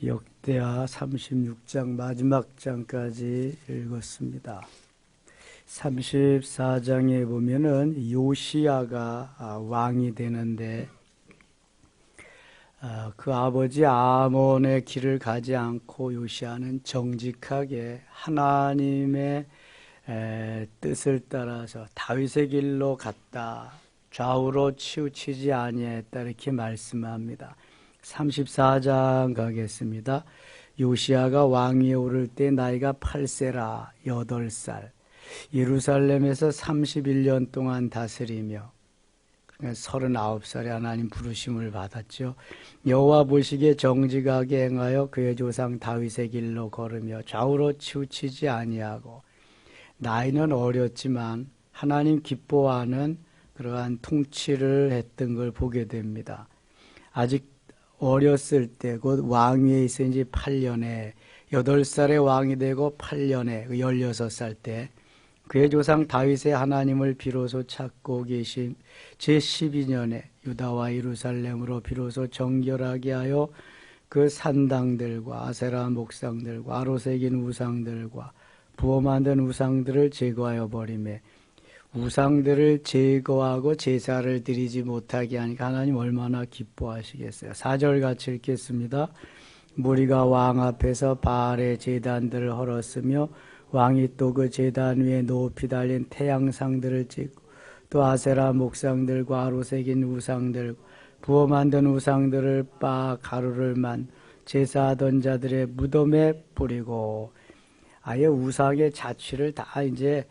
역대하 36장 마지막 장까지 읽었습니다. 34장에 보면은 요시야가 왕이 되는데 그 아버지 아몬의 길을 가지 않고 요시야는 정직하게 하나님의 뜻을 따라서 다윗의 길로 갔다. 좌우로 치우치지 아니했다. 이렇게 말씀합니다. 34장 가겠습니다. 요시야가 왕위에 오를 때 나이가 8세라 8살. 예루살렘에서 31년 동안 다스리며 39살에 하나님 부르심을 받았죠. 여호와 보시기에 정직하게 행하여 그의 조상 다윗의 길로 걸으며 좌우로 치우치지 아니하고 나이는 어렸지만 하나님 기뻐하는 그러한 통치를 했던 걸 보게 됩니다. 아직 어렸을 때 곧 왕위에 있은 지 8년에 8살에 왕이 되고 8년에 16살 때 그의 조상 다윗의 하나님을 비로소 찾고 계신 제12년에 유다와 예루살렘으로 비로소 정결하게 하여 그 산당들과 아세라 목상들과 아로 새긴 우상들과 부어 만든 우상들을 제거하여 버리매 우상들을 제거하고 제사를 드리지 못하게 하니까 하나님 얼마나 기뻐하시겠어요. 4절 같이 읽겠습니다. 무리가 왕 앞에서 바알의 제단들을 헐었으며 왕이 또 그 제단 위에 높이 달린 태양상들을 찍고 또 아세라 목상들과 아로 새긴 우상들 부어 만든 우상들을 빻아 가루를 만 제사하던 자들의 무덤에 뿌리고 아예 우상의 자취를 다 이제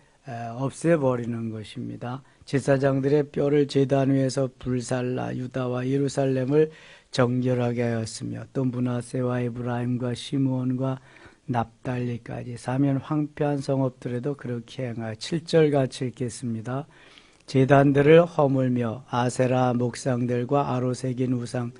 없애버리는 것입니다. 제사장들의 뼈를 제단 위에서 불살라 유다와 예루살렘을 정결하게 하였으며 또 므낫세와 에브라임과 시므온과 납달리까지 사면 황폐한 성읍들에도 그렇게 행하여 7절 같이 읽겠습니다. 제단들을 허물며 아세라 목상들과 아로 새긴 우상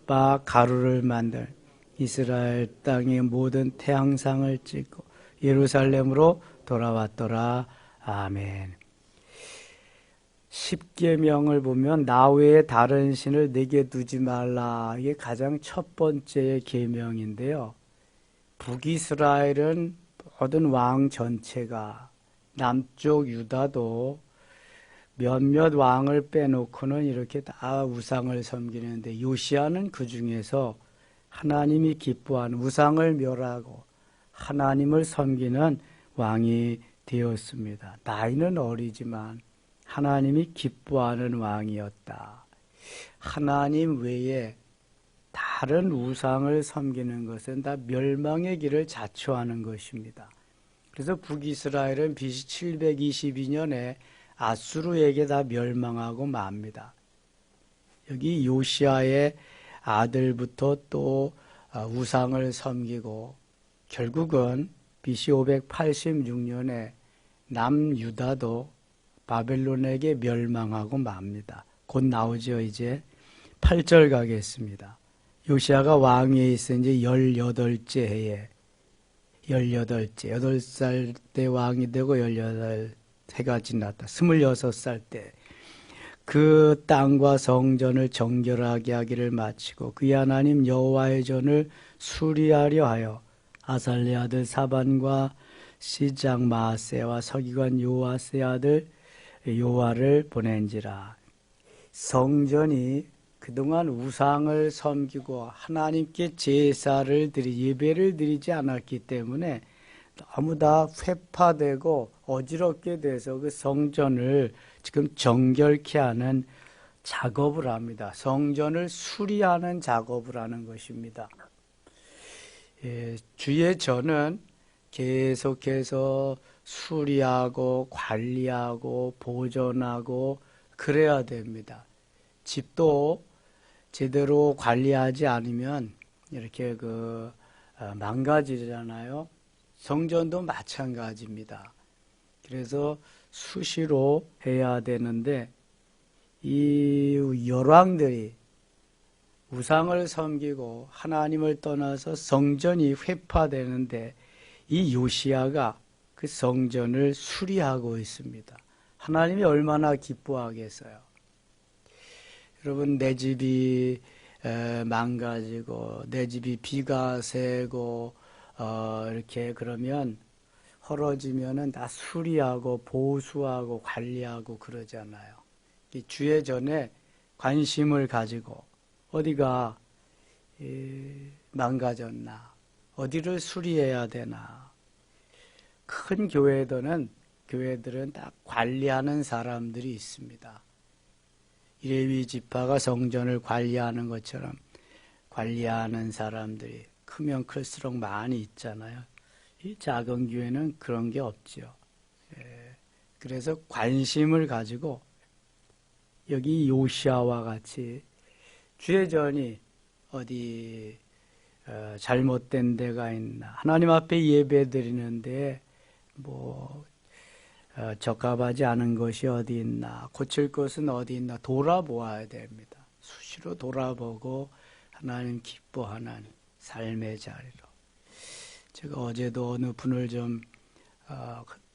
바 가루를 만들 이스라엘 땅의 모든 태양상을 찍고 예루살렘으로 돌아왔더라. 아멘. 10계명을 보면 나 외에 다른 신을 내게 두지 말라. 이게 가장 첫 번째의 계명인데요. 북이스라엘은 모든 왕 전체가 남쪽 유다도 몇몇 왕을 빼놓고는 이렇게 다 우상을 섬기는데 요시야는 그 중에서 하나님이 기뻐하는 우상을 멸하고 하나님을 섬기는 왕이 되었습니다. 나이는 어리지만 하나님이 기뻐하는 왕이었다. 하나님 외에 다른 우상을 섬기는 것은 다 멸망의 길을 자초하는 것입니다. 그래서 북이스라엘은 BC 722년에 아수르에게 다 멸망하고 맙니다. 여기 요시야의 아들부터 또 우상을 섬기고 결국은 BC 586년에 남유다도 바벨론에게 멸망하고 맙니다. 곧 나오죠. 이제 8절 가겠습니다. 요시야가 왕위에 있은 지 18째 해에 8살 때 왕이 되고 18해가 지났다. 26살 때 그 땅과 성전을 정결하게 하기를 마치고 그의 하나님 여호와의 전을 수리하려 하여 아살레 아들 사반과 시장 마아세와 서기관 요아스의 아들 요아를 보낸지라. 성전이 그동안 우상을 섬기고 하나님께 제사를 예배를 드리지 않았기 때문에 너무 다 회파되고 어지럽게 돼서 그 성전을 지금 정결케 하는 작업을 합니다. 성전을 수리하는 작업을 하는 것입니다. 주의 전은 계속해서 수리하고 관리하고 보존하고 그래야 됩니다. 집도 제대로 관리하지 않으면 이렇게 망가지잖아요. 성전도 마찬가지입니다. 그래서 수시로 해야 되는데 이 열왕들이 우상을 섬기고 하나님을 떠나서 성전이 회파되는데 이 요시야가 그 성전을 수리하고 있습니다. 하나님이 얼마나 기뻐하겠어요. 여러분 내 집이 망가지고 내 집이 비가 새고 이렇게 그러면 헐어지면은 다 수리하고 보수하고 관리하고 그러잖아요. 이 주의 전에 관심을 가지고 어디가 망가졌나, 어디를 수리해야 되나. 큰 교회들은 다 관리하는 사람들이 있습니다. 레위 지파가 성전을 관리하는 것처럼 관리하는 사람들이 크면 클수록 많이 있잖아요. 이 작은 교회는 그런 게 없죠. 그래서 관심을 가지고 여기 요시아와 같이 주의 전이 어디 잘못된 데가 있나, 하나님 앞에 예배 드리는데 적합하지 않은 것이 어디 있나, 고칠 것은 어디 있나 돌아보아야 됩니다. 수시로 돌아보고 하나님 기뻐하는 삶의 자리로. 제가 어제도 어느 분을 좀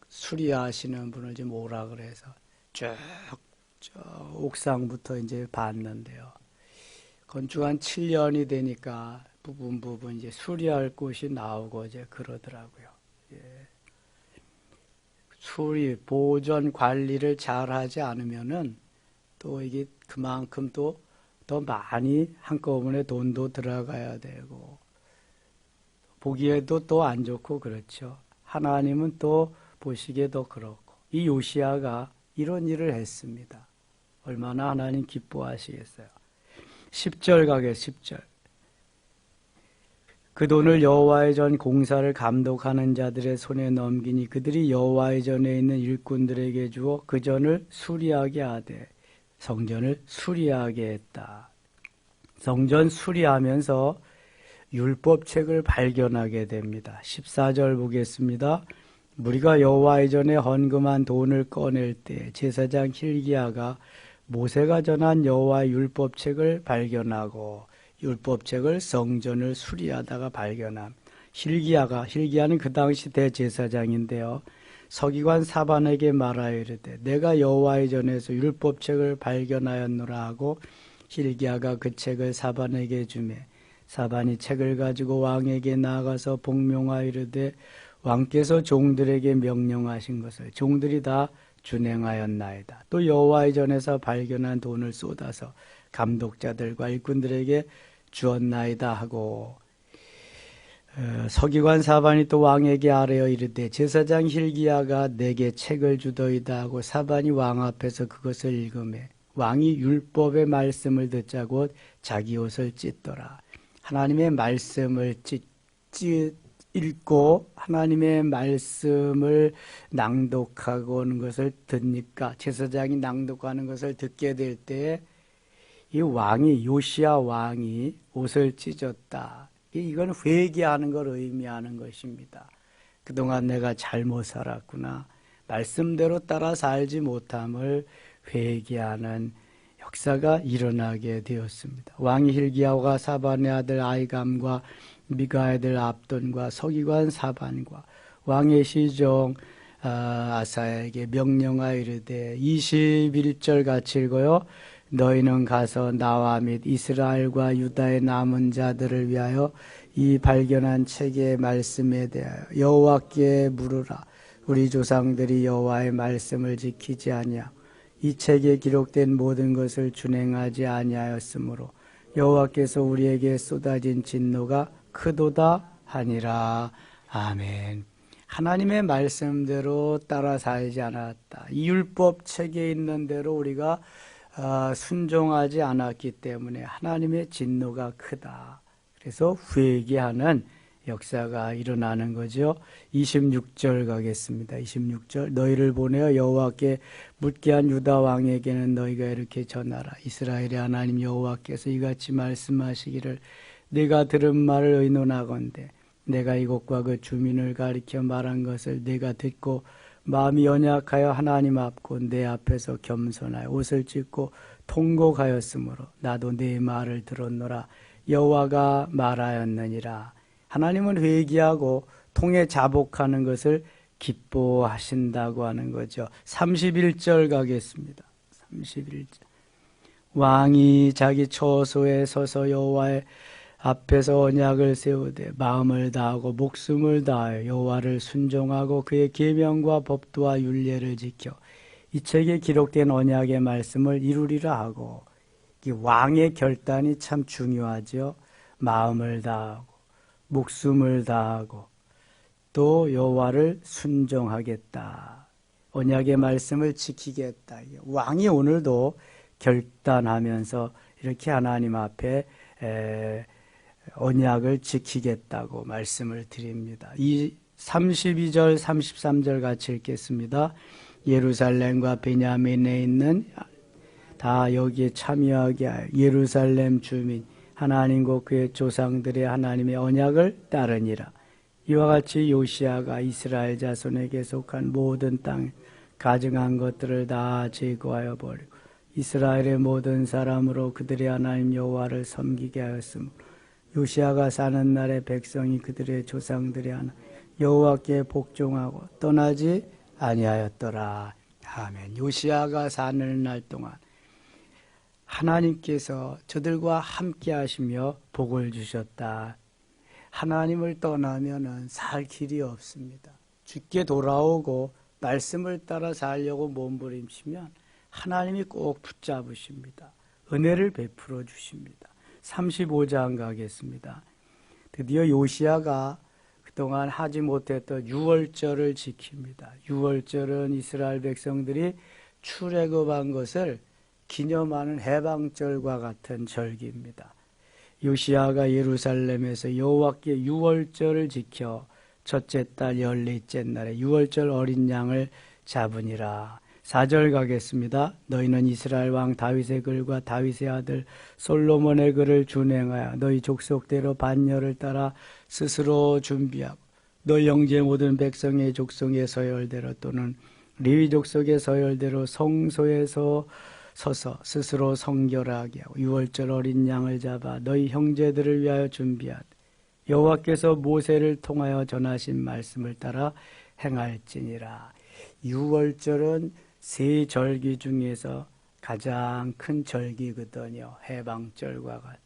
수리하시는 분을 좀 오라 그래서 쭉 옥상부터 이제 봤는데요. 건축 한 7년이 되니까 부분 이제 수리할 곳이 나오고 이제 그러더라고요. 수리, 보존, 관리를 잘 하지 않으면은 또 이게 그만큼 또 더 많이 한꺼번에 돈도 들어가야 되고, 보기에도 또 안 좋고 그렇죠. 하나님은 또 보시기에도 그렇고. 이 요시아가 이런 일을 했습니다. 얼마나 하나님 기뻐하시겠어요. 10절 가게 10절. 그 돈을 여호와의 전 공사를 감독하는 자들의 손에 넘기니 그들이 여호와의 전에 있는 일꾼들에게 주어 그 전을 수리하게 하되 성전을 수리하게 했다. 성전 수리하면서 율법책을 발견하게 됩니다. 14절 보겠습니다. 무리가 여호와의 전에 헌금한 돈을 꺼낼 때 제사장 힐기야가 모세가 전한 여호와의 율법책을 발견하고 율법책을 성전을 수리하다가 발견함. 힐기야는 그 당시 대제사장인데요. 서기관 사반에게 말하여 이르되 내가 여호와의 전에서 율법책을 발견하였노라 하고 힐기야가 그 책을 사반에게 주매 사반이 책을 가지고 왕에게 나아가서 복명하여 이르되 왕께서 종들에게 명령하신 것을 종들이 다 준행하였나이다. 또 여호와의 전에서 발견한 돈을 쏟아서 감독자들과 일꾼들에게 주었나이다 하고 서기관 사반이 또 왕에게 아뢰어 이르되 제사장 힐기야가 내게 책을 주더이다 하고 사반이 왕 앞에서 그것을 읽으매 왕이 율법의 말씀을 듣자 곧 자기 옷을 찢더라. 하나님의 말씀을 읽고 하나님의 말씀을 낭독하고 오는 것을 듣니까 제사장이 낭독하는 것을 듣게 될 때 이 왕이 요시야 왕이 옷을 찢었다. 이건 회개하는 걸 의미하는 것입니다. 그동안 내가 잘못 살았구나. 말씀대로 따라 살지 못함을 회개하는 역사가 일어나게 되었습니다. 왕이 힐기야와 사반의 아들 아이감과 미가의 아들 압돈과 서기관 사반과 왕의 시종 아사에게 명령하여 이르되 21절 같이 읽어요. 너희는 가서 나와 및 이스라엘과 유다의 남은 자들을 위하여 이 발견한 책의 말씀에 대하여 여호와께 물으라. 우리 조상들이 여호와의 말씀을 지키지 아니하고 이 책에 기록된 모든 것을 준행하지 아니하였으므로 여호와께서 우리에게 쏟아진 진노가 크도다 하니라. 아멘. 하나님의 말씀대로 따라 살지 않았다. 이 율법 책에 있는 대로 우리가 순종하지 않았기 때문에 하나님의 진노가 크다. 그래서 회개하는 역사가 일어나는 거죠. 26절 가겠습니다. 26절 너희를 보내어 여호와께 묻게 한 유다 왕에게는 너희가 이렇게 전하라. 이스라엘의 하나님 여호와께서 이같이 말씀하시기를 내가 들은 말을 의논하건대 내가 이곳과 그 주민을 가리켜 말한 것을 내가 듣고 마음이 연약하여 하나님 앞고 내 앞에서 겸손하여 옷을 찢고 통곡하였으므로 나도 네 말을 들었노라. 여호와가 말하였느니라. 하나님은 회개하고 통해 자복하는 것을 기뻐하신다고 하는 거죠. 31절 가겠습니다. 31절. 왕이 자기 처소에 서서 여호와의 앞에서 언약을 세우되 마음을 다하고 목숨을 다하여 여호와를 순종하고 그의 계명과 법도와 율례를 지켜 이 책에 기록된 언약의 말씀을 이루리라 하고, 이 왕의 결단이 참 중요하죠. 마음을 다하고 목숨을 다하고 또 여호와를 순종하겠다. 언약의 말씀을 지키겠다. 왕이 오늘도 결단하면서 이렇게 하나님 앞에 언약을 지키겠다고 말씀을 드립니다. 이 32절 33절 같이 읽겠습니다. 예루살렘과 베냐민에 있는 다 여기에 참여하게 하여 예루살렘 주민 하나님과 그의 조상들의 하나님의 언약을 따르니라. 이와 같이 요시야가 이스라엘 자손에게 속한 모든 땅에 가증한 것들을 다 제거하여 버리고 이스라엘의 모든 사람으로 그들의 하나님 여호와를 섬기게 하였으므로 요시야가 사는 날에 백성이 그들의 조상들의 하나님 여호와께 복종하고 떠나지 아니하였더라. 아멘. 요시야가 사는 날 동안 하나님께서 저들과 함께 하시며 복을 주셨다. 하나님을 떠나면은 살 길이 없습니다. 주께 돌아오고 말씀을 따라 살려고 몸부림치면 하나님이 꼭 붙잡으십니다. 은혜를 베풀어 주십니다. 35장 가겠습니다. 드디어 요시야가 그동안 하지 못했던 유월절을 지킵니다. 유월절은 이스라엘 백성들이 출애굽한 것을 기념하는 해방절과 같은 절기입니다. 요시야가 예루살렘에서 여호와께 유월절을 지켜 첫째 달 열넷째 날에 유월절 어린 양을 잡으니라. 4절 가겠습니다. 너희는 이스라엘 왕 다윗의 글과 다윗의 아들 솔로몬의 글을 준행하여 너희 족속대로 반열을 따라 스스로 준비하고 너희 형제 모든 백성의 족속의 서열대로 또는 레위 족속의 서열대로 성소에서 서서 스스로 성결하게 하고 유월절 어린 양을 잡아 너희 형제들을 위하여 준비하되 여호와께서 모세를 통하여 전하신 말씀을 따라 행할지니라. 유월절은 세 절기 중에서 가장 큰 절기거든요. 해방절과 같다.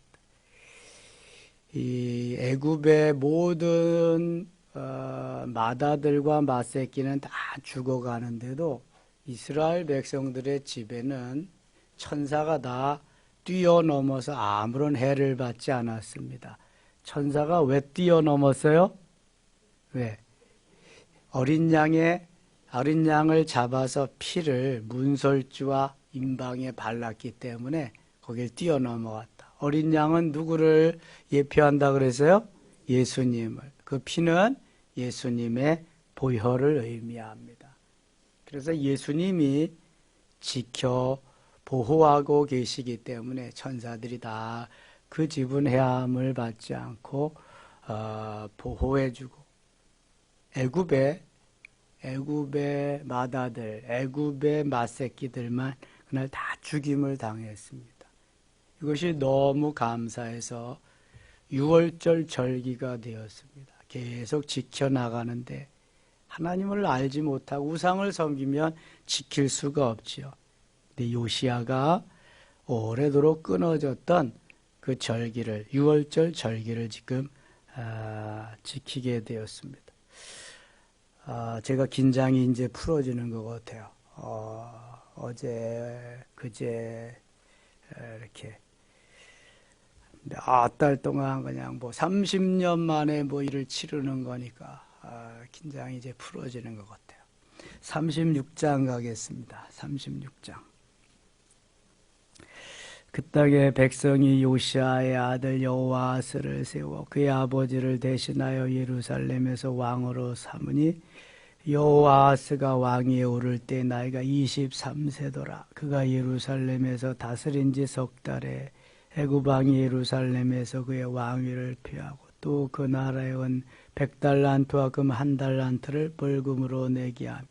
이 애굽의 모든 마다들과 맏새끼는 다 죽어가는데도 이스라엘 백성들의 집에는 천사가 다 뛰어넘어서 아무런 해를 받지 않았습니다. 천사가 왜 뛰어넘었어요? 왜? 어린 양을 잡아서 피를 문설주와 임방에 발랐기 때문에 거길 뛰어넘어갔다. 어린 양은 누구를 예표한다 그랬어요? 예수님을. 그 피는 예수님의 보혈을 의미합니다. 그래서 예수님이 지켜 보호하고 계시기 때문에 천사들이 다 그 집은 해함을 받지 않고 보호해주고 애굽의 마다들, 애굽의 맏새끼들만 그날 다 죽임을 당했습니다. 이것이 너무 감사해서 유월절 절기가 되었습니다. 계속 지켜나가는데 하나님을 알지 못하고 우상을 섬기면 지킬 수가 없지요. 근데 요시야가 오래도록 끊어졌던 그 절기를, 유월절 절기를 지금 지키게 되었습니다. 제가 긴장이 이제 풀어지는 것 같아요. 어제, 그제, 이렇게. 달 동안 그냥 30년 만에 일을 치르는 거니까, 긴장이 이제 풀어지는 것 같아요. 36장 가겠습니다. 36장. 그 땅에 백성이 요시야의 아들 여호아스를 세워 그의 아버지를 대신하여 예루살렘에서 왕으로 삼으니 여호아스가 왕위에 오를 때 나이가 23세더라. 그가 예루살렘에서 다스린 지 석 달에 애굽 왕이 예루살렘에서 그의 왕위를 폐하고 또 그 나라에 온 100달란트와 금 1달란트를 벌금으로 내게 하며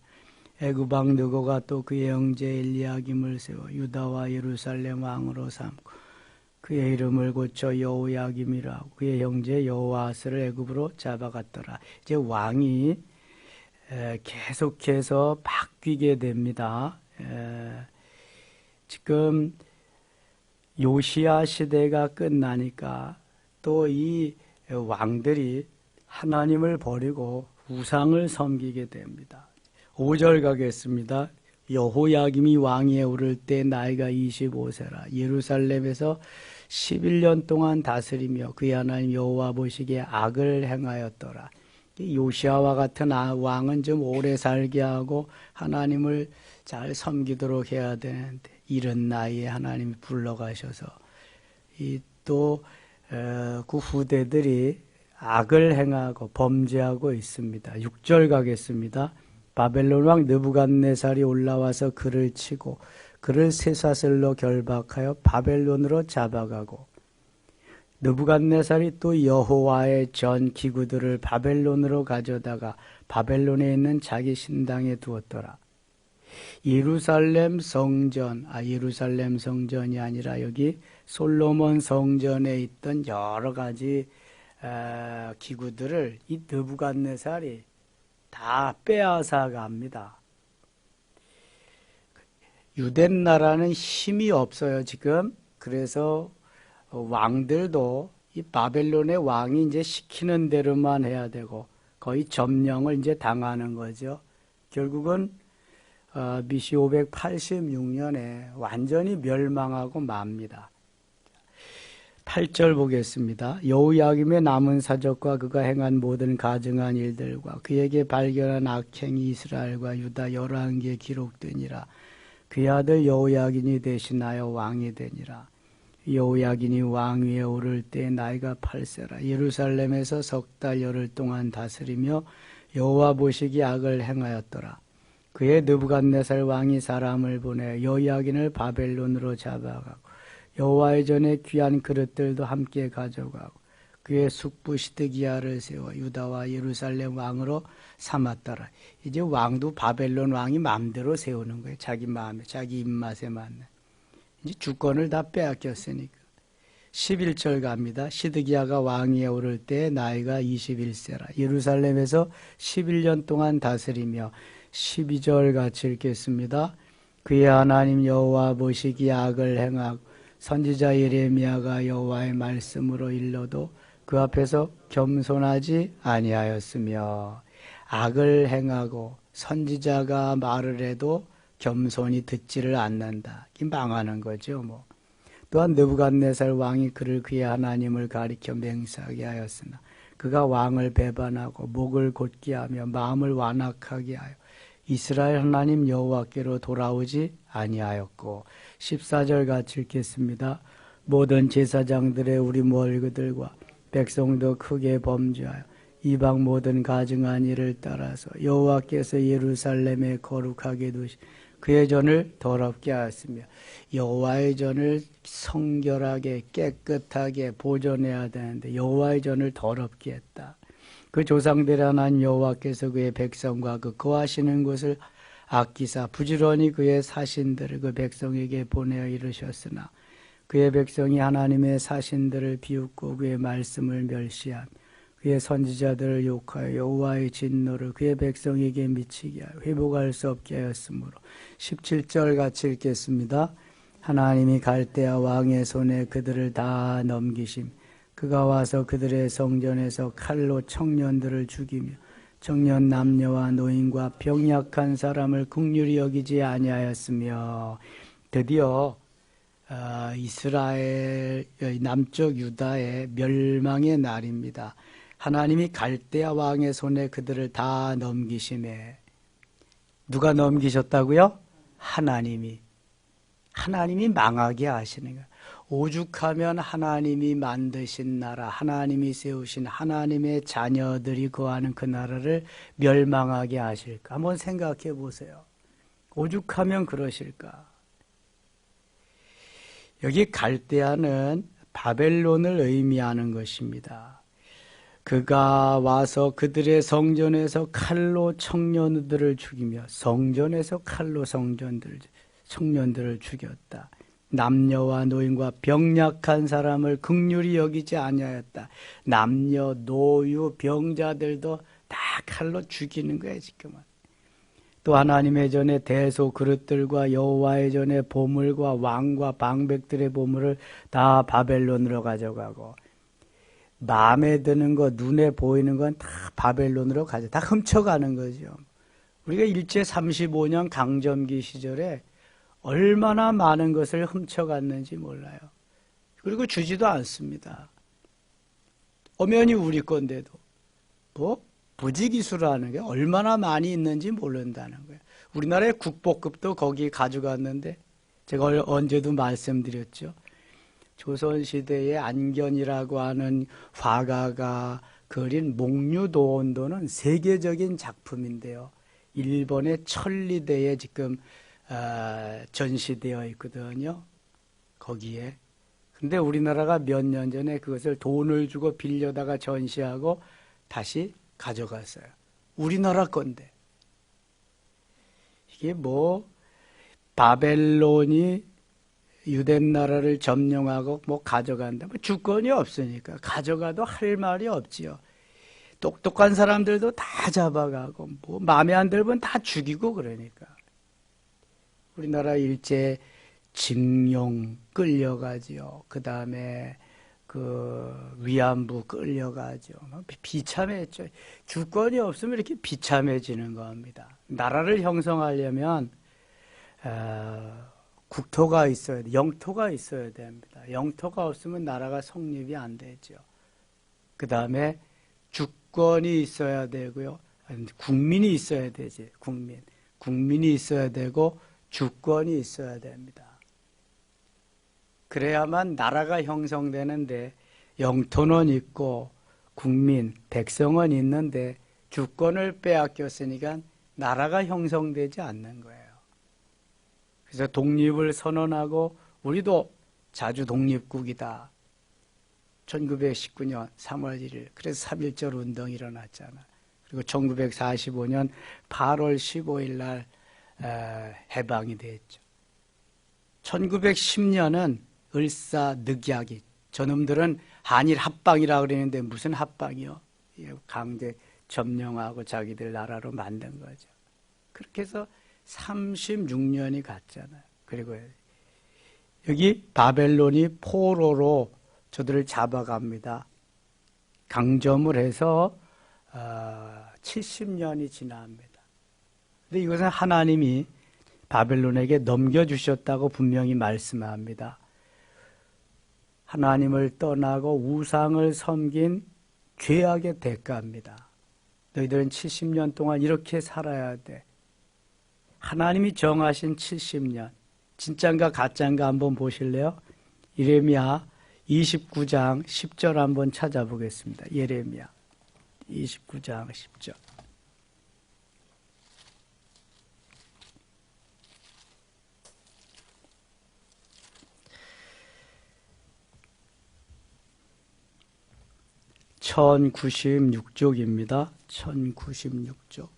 애굽 왕 느고가 또 그의 형제 엘리야김을 세워 유다와 예루살렘 왕으로 삼고 그의 이름을 고쳐 여호야김이라 하고 그의 형제 여호아스를 애굽으로 잡아갔더라. 이제 왕이 계속해서 바뀌게 됩니다. 지금 요시야 시대가 끝나니까 또 이 왕들이 하나님을 버리고 우상을 섬기게 됩니다. 5절 가겠습니다. 여호야김이 왕위에 오를 때 나이가 25세라. 예루살렘에서 11년 동안 다스리며 그의 하나님 여호와 보시기에 악을 행하였더라. 요시아와 같은 왕은 좀 오래 살게 하고 하나님을 잘 섬기도록 해야 되는데 이런 나이에 하나님이 불러가셔서 또 그 후대들이 악을 행하고 범죄하고 있습니다. 6절 가겠습니다. 바벨론 왕 느부갓네살이 올라와서 그를 치고 그를 쇠사슬로 결박하여 바벨론으로 잡아가고 느부갓네살이 또 여호와의 전 기구들을 바벨론으로 가져다가 바벨론에 있는 자기 신당에 두었더라. 예루살렘 성전이 아니라 여기 솔로몬 성전에 있던 여러 가지 기구들을 이 느부갓네살이 다 빼앗아 갑니다. 유대 나라는 힘이 없어요, 지금. 그래서 왕들도 이 바벨론의 왕이 이제 시키는 대로만 해야 되고 거의 점령을 이제 당하는 거죠. 결국은 BC 586년에 완전히 멸망하고 맙니다. 8절 보겠습니다. 여호야김의 남은 사적과 그가 행한 모든 가증한 일들과 그에게 발견한 악행이 이스라엘과 유다 열왕기에 기록되니라. 그의 아들 여호야긴이 대신하여 왕이 되니라. 여호야긴이 왕위에 오를 때 나이가 8세라. 예루살렘에서 석 달 열흘 동안 다스리며 여호와 보시기 악을 행하였더라. 그의 느부갓네살 왕이 사람을 보내 여호야긴을 바벨론으로 잡아가고 여호와의 전에 귀한 그릇들도 함께 가져가고 그의 숙부 시드기야를 세워 유다와 예루살렘 왕으로 삼았더라. 이제 왕도 바벨론 왕이 마음대로 세우는 거예요. 자기 마음에, 자기 입맛에 맞는. 이제 주권을 다 빼앗겼으니까. 11절 갑니다. 시드기야가 왕위에 오를 때 나이가 21세라. 예루살렘에서 11년 동안 다스리며 12절 같이 읽겠습니다. 그의 하나님 여호와 보시기에 악을 행하고 선지자 예레미야가 여호와의 말씀으로 일러도 그 앞에서 겸손하지 아니하였으며 악을 행하고 선지자가 말을 해도 겸손히 듣지를 않는다. 망하는 거죠. 또한 느부갓네살 왕이 그를 그의 하나님을 가리켜 맹세하게 하였으나 그가 왕을 배반하고 목을 곧게 하며 마음을 완악하게 하여 이스라엘 하나님 여호와께로 돌아오지 아니하였고 14절 같이 읽겠습니다. 모든 제사장들의 우리 멀그들과 백성도 크게 범죄하여 이방 모든 가증한 일을 따라서 여호와께서 예루살렘에 거룩하게 두시 그의 전을 더럽게 하였으며 여호와의 전을 성결하게 깨끗하게 보존해야 되는데 여호와의 전을 더럽게 했다. 그 조상들의 하나님 여호와께서 그의 백성과 그 거하시는 곳을 아끼사 부지런히 그의 사신들을 그 백성에게 보내어 이르셨으나 그의 백성이 하나님의 사신들을 비웃고 그의 말씀을 멸시하며 그의 선지자들을 욕하여 여호와의 진노를 그의 백성에게 미치게 하여 회복할 수 없게 하였으므로 17절 같이 읽겠습니다. 하나님이 갈대아 왕의 손에 그들을 다 넘기심 그가 와서 그들의 성전에서 칼로 청년들을 죽이며 청년 남녀와 노인과 병약한 사람을 긍휼히 여기지 아니하였으며 드디어 이스라엘 남쪽 유다의 멸망의 날입니다. 하나님이 갈대아 왕의 손에 그들을 다 넘기심에 누가 넘기셨다고요? 하나님이 망하게 하시는 거예요. 오죽하면 하나님이 만드신 나라, 하나님이 세우신 하나님의 자녀들이 거하는 그 나라를 멸망하게 하실까? 한번 생각해 보세요. 오죽하면 그러실까? 여기 갈대아는 바벨론을 의미하는 것입니다. 그가 와서 그들의 성전에서 칼로 청년들을 죽이며 성전에서 칼로 청년들을 죽였다. 남녀와 노인과 병약한 사람을 긍휼히 여기지 아니하였다. 남녀, 노유, 병자들도 다 칼로 죽이는 거예요, 지금은. 또 하나님의 전에 대소 그릇들과 여호와의 전에 보물과 왕과 방백들의 보물을 다 바벨론으로 가져가고 마음에 드는 거 눈에 보이는 건 다 바벨론으로 다 훔쳐가는 거죠. 우리가 일제 35년 강점기 시절에 얼마나 많은 것을 훔쳐갔는지 몰라요. 그리고 주지도 않습니다. 엄연히 우리 건데도 뭐 부지기수라는 게 얼마나 많이 있는지 모른다는 거예요. 우리나라의 국보급도 거기 가져갔는데 제가 언제도 말씀드렸죠. 조선시대의 안견이라고 하는 화가가 그린 목류도원도는 세계적인 작품인데요. 일본의 천리대에 지금 전시되어 있거든요. 거기에. 근데 우리나라가 몇 년 전에 그것을 돈을 주고 빌려다가 전시하고 다시 가져갔어요. 우리나라 건데. 이게 뭐 바벨론이 유대 나라를 점령하고 뭐 가져간다. 뭐 주권이 없으니까 가져가도 할 말이 없지요. 똑똑한 사람들도 다 잡아가고 뭐 마음에 안 들면 다 죽이고 그러니까. 우리나라 일제 징용 끌려가지요. 그 다음에 그 위안부 끌려가죠. 비참했죠. 주권이 없으면 이렇게 비참해지는 겁니다. 나라를 형성하려면 국토가 있어야 돼. 영토가 있어야 됩니다. 영토가 없으면 나라가 성립이 안 되죠. 그 다음에 주권이 있어야 되고요. 국민이 있어야 되지. 국민이 있어야 되고 주권이 있어야 됩니다. 그래야만 나라가 형성되는데 영토는 있고 국민, 백성은 있는데 주권을 빼앗겼으니까 나라가 형성되지 않는 거예요. 그래서 독립을 선언하고 우리도 자주 독립국이다. 1919년 3월 1일 그래서 3.1절 운동이 일어났잖아. 그리고 1945년 8월 15일 날 해방이 됐죠. 1910년은 을사늑약이 저놈들은 한일 합방이라고 그러는데 무슨 합방이요? 강제 점령하고 자기들 나라로 만든 거죠. 그렇게 해서 36년이 갔잖아요. 그리고 여기 바벨론이 포로로 저들을 잡아갑니다. 강점을 해서 70년이 지납니다. 근데 이것은 하나님이 바벨론에게 넘겨주셨다고 분명히 말씀합니다. 하나님을 떠나고 우상을 섬긴 죄악의 대가입니다. 너희들은 70년 동안 이렇게 살아야 돼. 하나님이 정하신 70년. 진짜인가 가짜인가 한번 보실래요? 예레미야 29장 10절 한번 찾아보겠습니다. 예레미야 29장 10절. (1096쪽입니다) 1096쪽.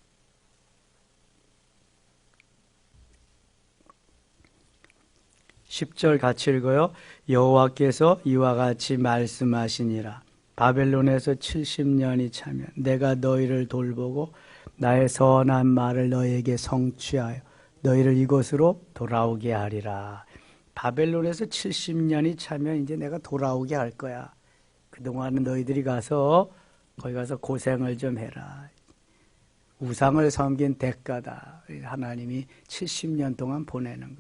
10절 같이 읽어요. 여호와께서 이와 같이 말씀하시니라. 바벨론에서 70년이 차면 내가 너희를 돌보고 나의 선한 말을 너희에게 성취하여 너희를 이곳으로 돌아오게 하리라. 바벨론에서 70년이 차면 이제 내가 돌아오게 할 거야. 그동안은 너희들이 가서 거기 가서 고생을 좀 해라. 우상을 섬긴 대가다. 하나님이 70년 동안 보내는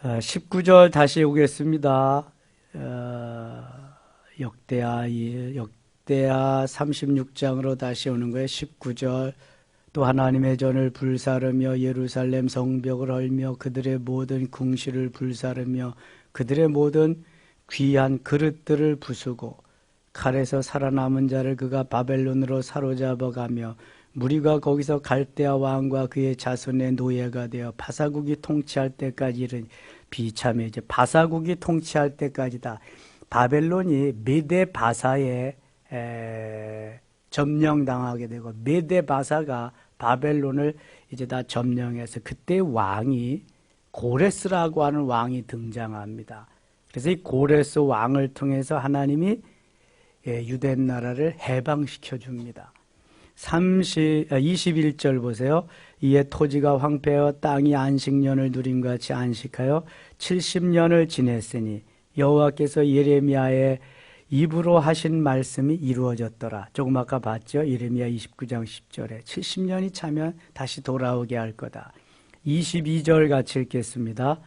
거예요. 19절 다시 오겠습니다. 역대하 36장으로 다시 오는 거예요. 19절. 또 하나님의 전을 불사르며 예루살렘 성벽을 헐며 그들의 모든 궁시를 불사르며 그들의 모든 귀한 그릇들을 부수고 칼에서 살아남은 자를 그가 바벨론으로 사로잡아가며 무리가 거기서 갈대아 왕과 그의 자손의 노예가 되어 바사국이 통치할 때까지 이른 비참해. 이제 바사국이 통치할 때까지다. 바벨론이 메데 바사에 점령당하게 되고 메데 바사가 바벨론을 이제 다 점령해서 그때 왕이 고레스라고 하는 왕이 등장합니다. 그래서 이 고레스 왕을 통해서 하나님이 유대 나라를 해방시켜 줍니다. 21절 보세요. 이에 토지가 황폐하여 땅이 안식년을 누림과 같이 안식하여 70년을 지냈으니 여호와께서 예레미야의 입으로 하신 말씀이 이루어졌더라. 조금 아까 봤죠? 예레미야 29장 10절에 70년이 차면 다시 돌아오게 할 거다. 22절 같이 읽겠습니다.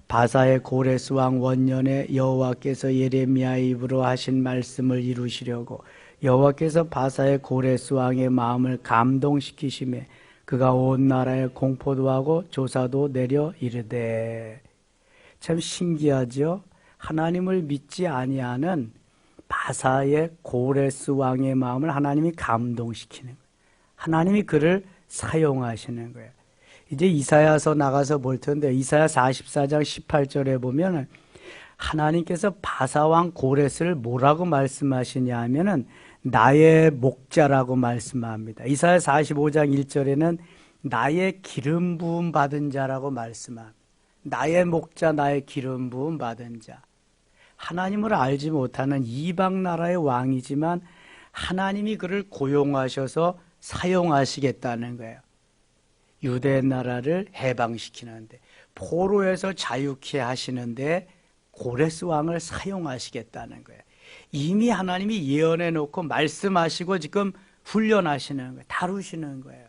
바사의 고레스 왕 원년에 여호와께서 예레미야의 입으로 하신 말씀을 이루시려고 여호와께서 바사의 고레스 왕의 마음을 감동시키심에 그가 온 나라에 공포도 하고 조사도 내려 이르되. 참 신기하죠? 하나님을 믿지 아니하는 바사의 고레스 왕의 마음을 하나님이 감동시키는 거예요. 하나님이 그를 사용하시는 거예요. 이제 이사야서 나가서 볼 텐데 이사야 44장 18절에 보면 하나님께서 바사왕 고레스를 뭐라고 말씀하시냐 하면은 나의 목자라고 말씀합니다. 이사야 45장 1절에는 나의 기름 부음 받은 자라고 말씀합니다. 나의 목자, 나의 기름 부음 받은 자. 하나님을 알지 못하는 이방 나라의 왕이지만 하나님이 그를 고용하셔서 사용하시겠다는 거예요. 유대 나라를 해방시키는데, 포로에서 자유케 하시는데 고레스 왕을 사용하시겠다는 거예요. 이미 하나님이 예언해 놓고 말씀하시고 지금 훈련하시는 거예요. 다루시는 거예요.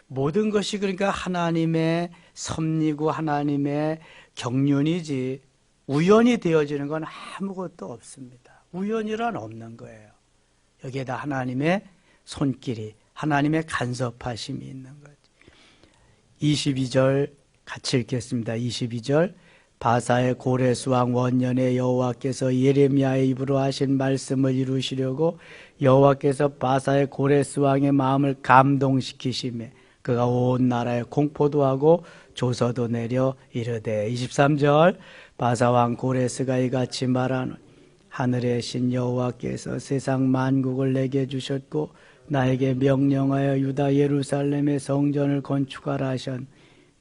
모든 것이 그러니까 하나님의 섭리고 하나님의 경륜이지 우연히 되어지는 건 아무것도 없습니다. 우연이란 없는 거예요. 여기에다 하나님의 손길이, 하나님의 간섭하심이 있는 거죠. 22절 같이 읽겠습니다. 22절 바사의 고레스 왕 원년에 여호와께서 예레미야의 입으로 하신 말씀을 이루시려고 여호와께서 바사의 고레스 왕의 마음을 감동시키시매 그가 온 나라에 공포도 하고 조서도 내려 이르되. 23절 바사 왕 고레스가 이같이 말하노니 하늘의 신 여호와께서 세상 만국을 내게 주셨고 나에게 명령하여 유다 예루살렘의 성전을 건축하라 하셨.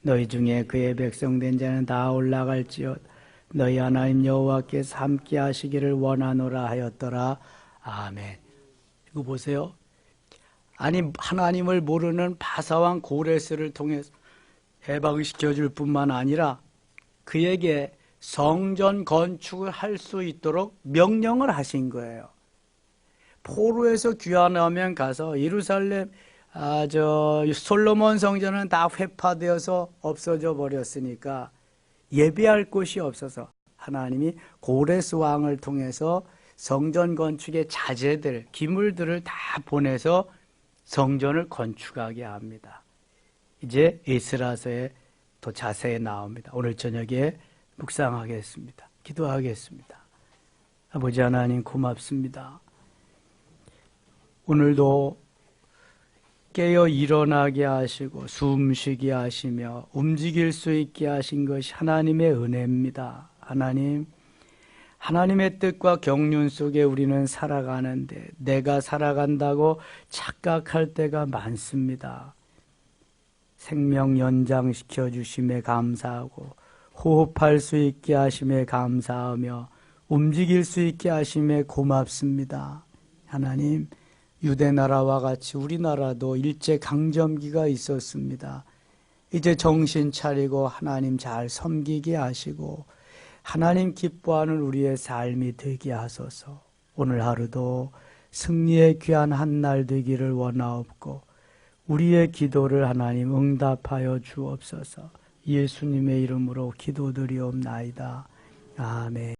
너희 중에 그의 백성된 자는 다 올라갈지어다. 너희 하나님 여호와께서 함께 하시기를 원하노라 하였더라. 아멘. 이거 보세요. 아니 하나님을 모르는 바사왕 고레스를 통해서 해방시켜 줄 뿐만 아니라 그에게 성전 건축을 할 수 있도록 명령을 하신 거예요. 포로에서 귀환하면 가서 예루살렘 솔로몬 성전은 다 회파되어서 없어져 버렸으니까 예배할 곳이 없어서 하나님이 고레스 왕을 통해서 성전 건축의 자재들, 기물들을 다 보내서 성전을 건축하게 합니다. 이제 에스라서에 더 자세히 나옵니다. 오늘 저녁에 묵상하겠습니다. 기도하겠습니다. 아버지 하나님 고맙습니다. 오늘도 깨어 일어나게 하시고 숨쉬게 하시며 움직일 수 있게 하신 것이 하나님의 은혜입니다. 하나님, 하나님의 뜻과 경륜 속에 우리는 살아가는데 내가 살아간다고 착각할 때가 많습니다. 생명 연장시켜 주심에 감사하고 호흡할 수 있게 하심에 감사하며 움직일 수 있게 하심에 고맙습니다. 하나님, 유대나라와 같이 우리나라도 일제강점기가 있었습니다. 이제 정신 차리고 하나님 잘 섬기게 하시고 하나님 기뻐하는 우리의 삶이 되게 하소서. 오늘 하루도 승리의 귀한 한 날 되기를 원하옵고 우리의 기도를 하나님 응답하여 주옵소서. 예수님의 이름으로 기도드리옵나이다. 아멘.